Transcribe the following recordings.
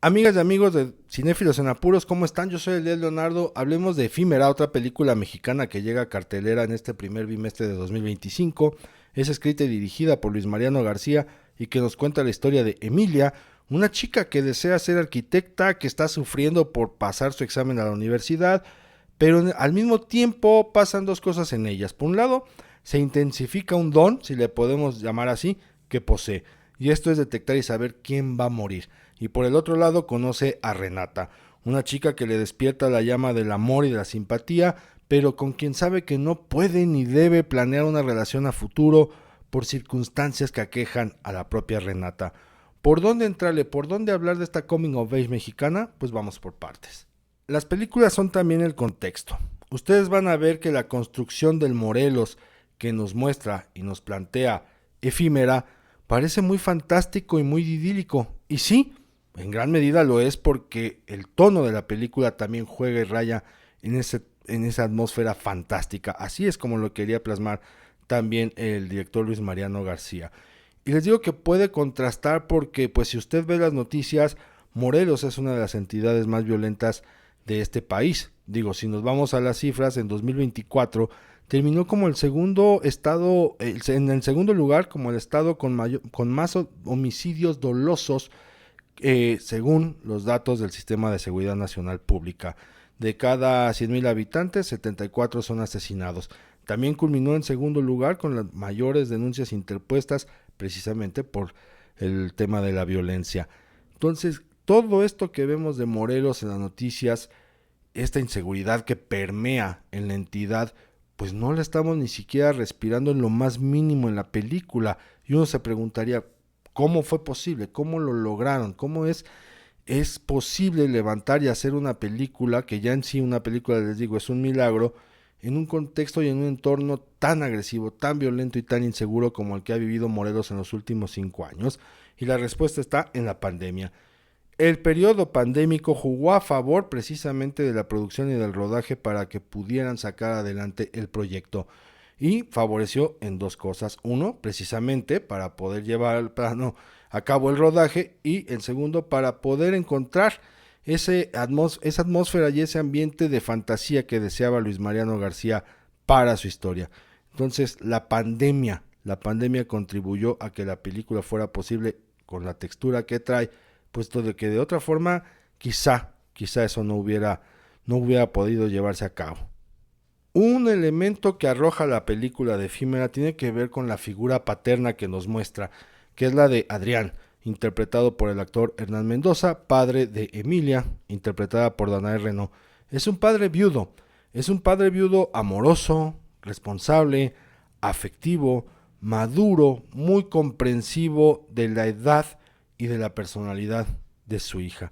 Amigas y amigos de Cinéfilos en Apuros, ¿cómo están? Yo soy Eliel Leonardo. Hablemos de Efímera, otra película mexicana que llega a cartelera en este primer bimestre de 2025. Es escrita y dirigida por Luis Mariano García y que nos cuenta la historia de Emilia, una chica que desea ser arquitecta, que está sufriendo por pasar su examen a la universidad, pero al mismo tiempo pasan dos cosas en ellas. Por un lado, se intensifica un don, si le podemos llamar así, que posee, y esto es detectar y saber quién va a morir. Y por el otro lado conoce a Renata, una chica que le despierta la llama del amor y de la simpatía, pero con quien sabe que no puede ni debe planear una relación a futuro por circunstancias que aquejan a la propia Renata. ¿Por dónde entrarle? ¿Por dónde hablar de esta coming of age mexicana? Pues vamos por partes. Las películas son también el contexto. Ustedes van a ver que la construcción del Morelos que nos muestra y nos plantea Efímera parece muy fantástico y muy idílico. Y sí, en gran medida lo es porque el tono de la película también juega y raya en esa atmósfera fantástica. Así es como lo quería plasmar también el director Luis Mariano García. Y les digo que puede contrastar porque, pues si usted ve las noticias, Morelos es una de las entidades más violentas de este país. Digo, si nos vamos a las cifras, en 2024 terminó como el segundo estado, en el segundo lugar como el estado con más homicidios dolosos, según los datos del Sistema de Seguridad Nacional Pública. De cada 100,000 habitantes, 74 son asesinados. También culminó en segundo lugar con las mayores denuncias interpuestas precisamente por el tema de la violencia. Entonces, todo esto que vemos de Morelos en las noticias, esta inseguridad que permea en la entidad, pues no la estamos ni siquiera respirando en lo más mínimo en la película. Y uno se preguntaría, ¿cómo fue posible? ¿Cómo lo lograron? ¿Cómo es posible levantar y hacer una película, que ya en sí una película, les digo, es un milagro, en un contexto y en un entorno tan agresivo, tan violento y tan inseguro como el que ha vivido Morelos en los últimos 5 años? Y la respuesta está en la pandemia. El periodo pandémico jugó a favor precisamente de la producción y del rodaje para que pudieran sacar adelante el proyecto y favoreció en dos cosas. Uno, precisamente para poder llevar al plano a cabo el rodaje, y el segundo, para poder encontrar esa atmósfera y ese ambiente de fantasía que deseaba Luis Mariano García para su historia. Entonces, la pandemia contribuyó a que la película fuera posible con la textura que trae, puesto de que de otra forma quizá eso no hubiera podido llevarse a cabo. Un elemento que arroja la película de Efímera tiene que ver con la figura paterna que nos muestra, que es la de Adrián, interpretado por el actor Hernán Mendoza, padre de Emilia, interpretada por Danae Reno. Es un padre viudo amoroso, responsable, afectivo, maduro, muy comprensivo de la edad y de la personalidad de su hija.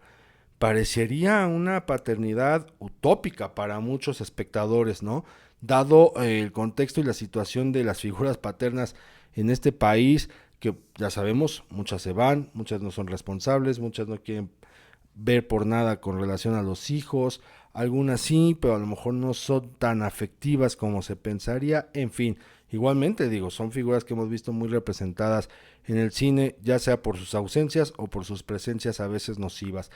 Parecería una paternidad utópica para muchos espectadores, ¿no? Dado el contexto y la situación de las figuras paternas en este país, que ya sabemos, muchas se van, muchas no son responsables, muchas no quieren ver por nada con relación a los hijos, algunas sí, pero a lo mejor no son tan afectivas como se pensaría. En fin, igualmente digo, son figuras que hemos visto muy representadas en el cine, ya sea por sus ausencias o por sus presencias a veces nocivas.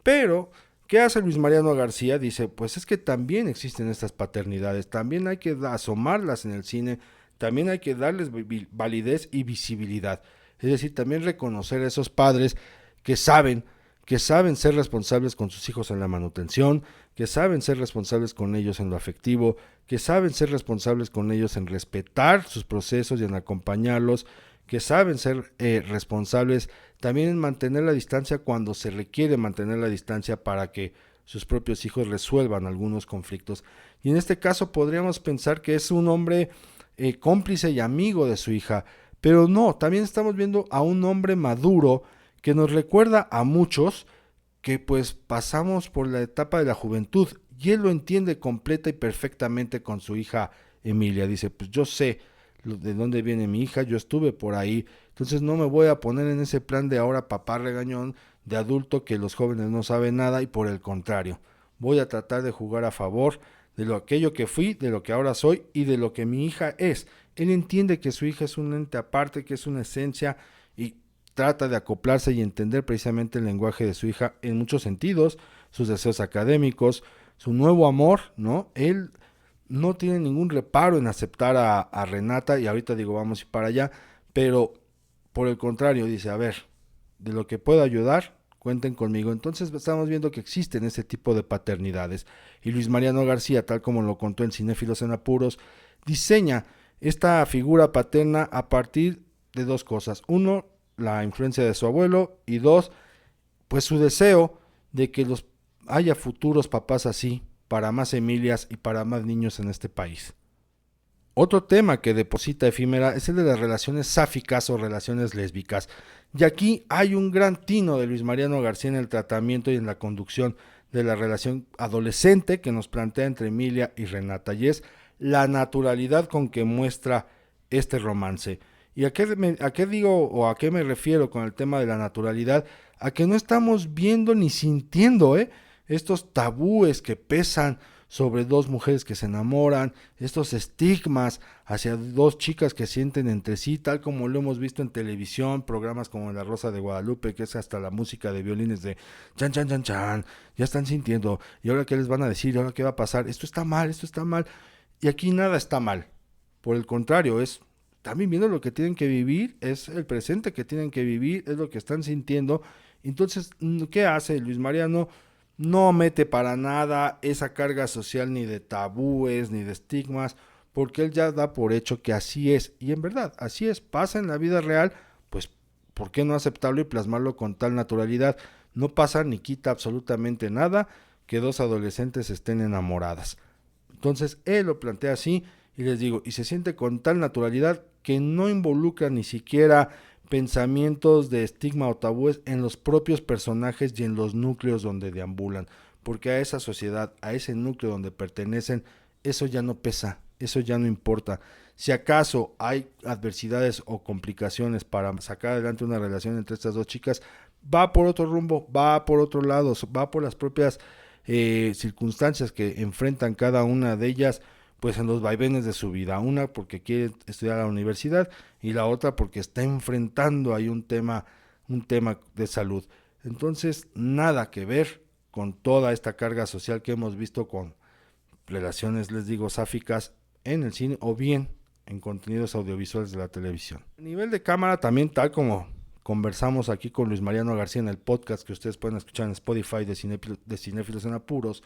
Pero, ¿qué hace Luis Mariano García? Dice, pues es que también existen estas paternidades, también hay que asomarlas en el cine, también hay que darles validez y visibilidad. Es decir, también reconocer a esos padres que saben, que saben ser responsables con sus hijos en la manutención, que saben ser responsables con ellos en lo afectivo, que saben ser responsables con ellos en respetar sus procesos y en acompañarlos, que saben ser responsables también en mantener la distancia cuando se requiere mantener la distancia para que sus propios hijos resuelvan algunos conflictos. Y en este caso podríamos pensar que es un hombre cómplice y amigo de su hija, pero no, también estamos viendo a un hombre maduro que nos recuerda a muchos que pues pasamos por la etapa de la juventud, y él lo entiende completa y perfectamente con su hija Emilia. Dice, pues yo sé de dónde viene mi hija, yo estuve por ahí, entonces no me voy a poner en ese plan de ahora papá regañón de adulto que los jóvenes no saben nada, y por el contrario, voy a tratar de jugar a favor de lo aquello que fui, de lo que ahora soy y de lo que mi hija es. Él entiende que su hija es un ente aparte, que es una esencia, y trata de acoplarse y entender precisamente el lenguaje de su hija en muchos sentidos, sus deseos académicos, su nuevo amor, ¿no? Él no tiene ningún reparo en aceptar a Renata, y ahorita digo, vamos a ir para allá, pero por el contrario, dice, a ver, de lo que puedo ayudar, cuenten conmigo. Entonces estamos viendo que existen ese tipo de paternidades. Y Luis Mariano García, tal como lo contó en Cinéfilos en Apuros, diseña esta figura paterna a partir de dos cosas. Uno, la influencia de su abuelo, y dos, pues su deseo de que haya futuros papás así, para más Emilias y para más niños en este país. Otro tema que deposita Efímera es el de las relaciones sáficas o relaciones lésbicas. Y aquí hay un gran tino de Luis Mariano García en el tratamiento y en la conducción de la relación adolescente que nos plantea entre Emilia y Renata, y es la naturalidad con que muestra este romance. ¿Y a qué digo o a qué me refiero con el tema de la naturalidad? A que no estamos viendo ni sintiendo estos tabúes que pesan sobre dos mujeres que se enamoran, estos estigmas hacia dos chicas que sienten entre sí, tal como lo hemos visto en televisión, programas como La Rosa de Guadalupe, que es hasta la música de violines de chan, chan, chan, chan, ya están sintiendo, y ahora qué les van a decir, y ahora qué va a pasar, esto está mal, y aquí nada está mal, por el contrario, están viviendo lo que tienen que vivir, es el presente que tienen que vivir, es lo que están sintiendo. Entonces, ¿qué hace Luis Mariano? No mete para nada esa carga social ni de tabúes ni de estigmas, porque él ya da por hecho que así es, y en verdad, así es, pasa en la vida real, pues ¿por qué no aceptarlo y plasmarlo con tal naturalidad? No pasa ni quita absolutamente nada que dos adolescentes estén enamoradas. Entonces él lo plantea así, y les digo, y se siente con tal naturalidad que no involucra ni siquiera pensamientos de estigma o tabúes en los propios personajes y en los núcleos donde deambulan, porque a esa sociedad, a ese núcleo donde pertenecen, eso ya no pesa, eso ya no importa. Si acaso hay adversidades o complicaciones para sacar adelante una relación entre estas dos chicas, va por otro rumbo, va por otro lado, va por las propias circunstancias que enfrentan cada una de ellas, pues en los vaivenes de su vida, una porque quiere estudiar a la universidad y la otra porque está enfrentando ahí un tema de salud. Entonces, nada que ver con toda esta carga social que hemos visto con relaciones, les digo, sáficas en el cine o bien en contenidos audiovisuales de la televisión. A nivel de cámara también, tal como conversamos aquí con Luis Mariano García en el podcast que ustedes pueden escuchar en Spotify de Cinéfilos en Apuros,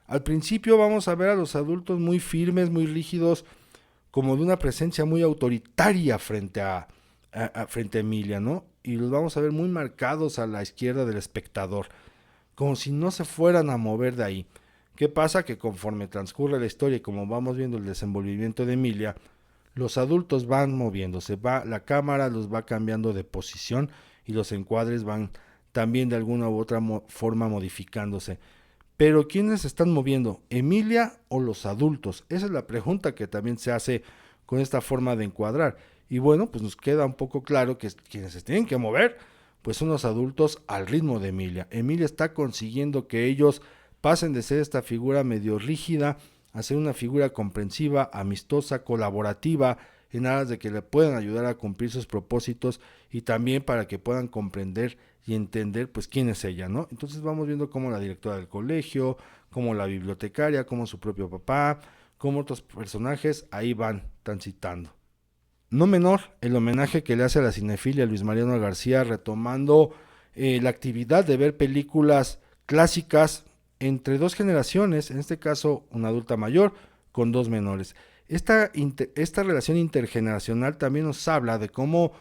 al principio vamos a ver a los adultos muy firmes, muy rígidos, como de una presencia muy autoritaria frente a Emilia, ¿no? Y los vamos a ver muy marcados a la izquierda del espectador, como si no se fueran a mover de ahí. ¿Qué pasa? Que conforme transcurre la historia y como vamos viendo el desenvolvimiento de Emilia, los adultos van moviéndose, la cámara los va cambiando de posición y los encuadres van también de alguna u otra forma modificándose. Pero ¿quiénes se están moviendo? ¿Emilia o los adultos? Esa es la pregunta que también se hace con esta forma de encuadrar. Y bueno, pues nos queda un poco claro que quienes se tienen que mover, pues son los adultos al ritmo de Emilia. Emilia está consiguiendo que ellos pasen de ser esta figura medio rígida a ser una figura comprensiva, amistosa, colaborativa, en aras de que le puedan ayudar a cumplir sus propósitos y también para que puedan comprender y entender pues quién es ella, ¿no? Entonces vamos viendo cómo la directora del colegio, cómo la bibliotecaria, cómo su propio papá, cómo otros personajes ahí van transitando. No menor el homenaje que le hace a la cinefilia Luis Mariano García, retomando la actividad de ver películas clásicas entre dos generaciones, en este caso una adulta mayor con dos menores. Esta relación intergeneracional también nos habla de cómo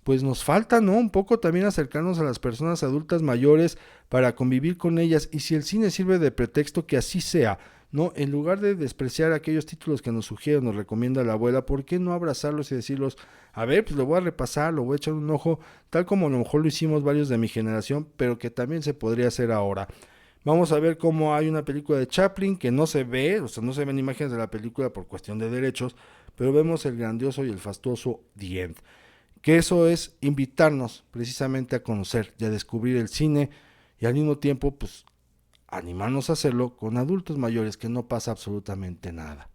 pues nos falta, ¿no? Un poco también acercarnos a las personas adultas mayores para convivir con ellas, y si el cine sirve de pretexto, que así sea, ¿no? En lugar de despreciar aquellos títulos que nos sugiere, nos recomienda la abuela, ¿por qué no abrazarlos y decirlos, a ver, pues lo voy a repasar, lo voy a echar un ojo, tal como a lo mejor lo hicimos varios de mi generación, pero que también se podría hacer ahora? Vamos a ver cómo hay una película de Chaplin que no se ve, o sea, no se ven imágenes de la película por cuestión de derechos, pero vemos el grandioso y el fastuoso The End. Que eso es invitarnos precisamente a conocer y a descubrir el cine, y al mismo tiempo pues animarnos a hacerlo con adultos mayores, que no pasa absolutamente nada.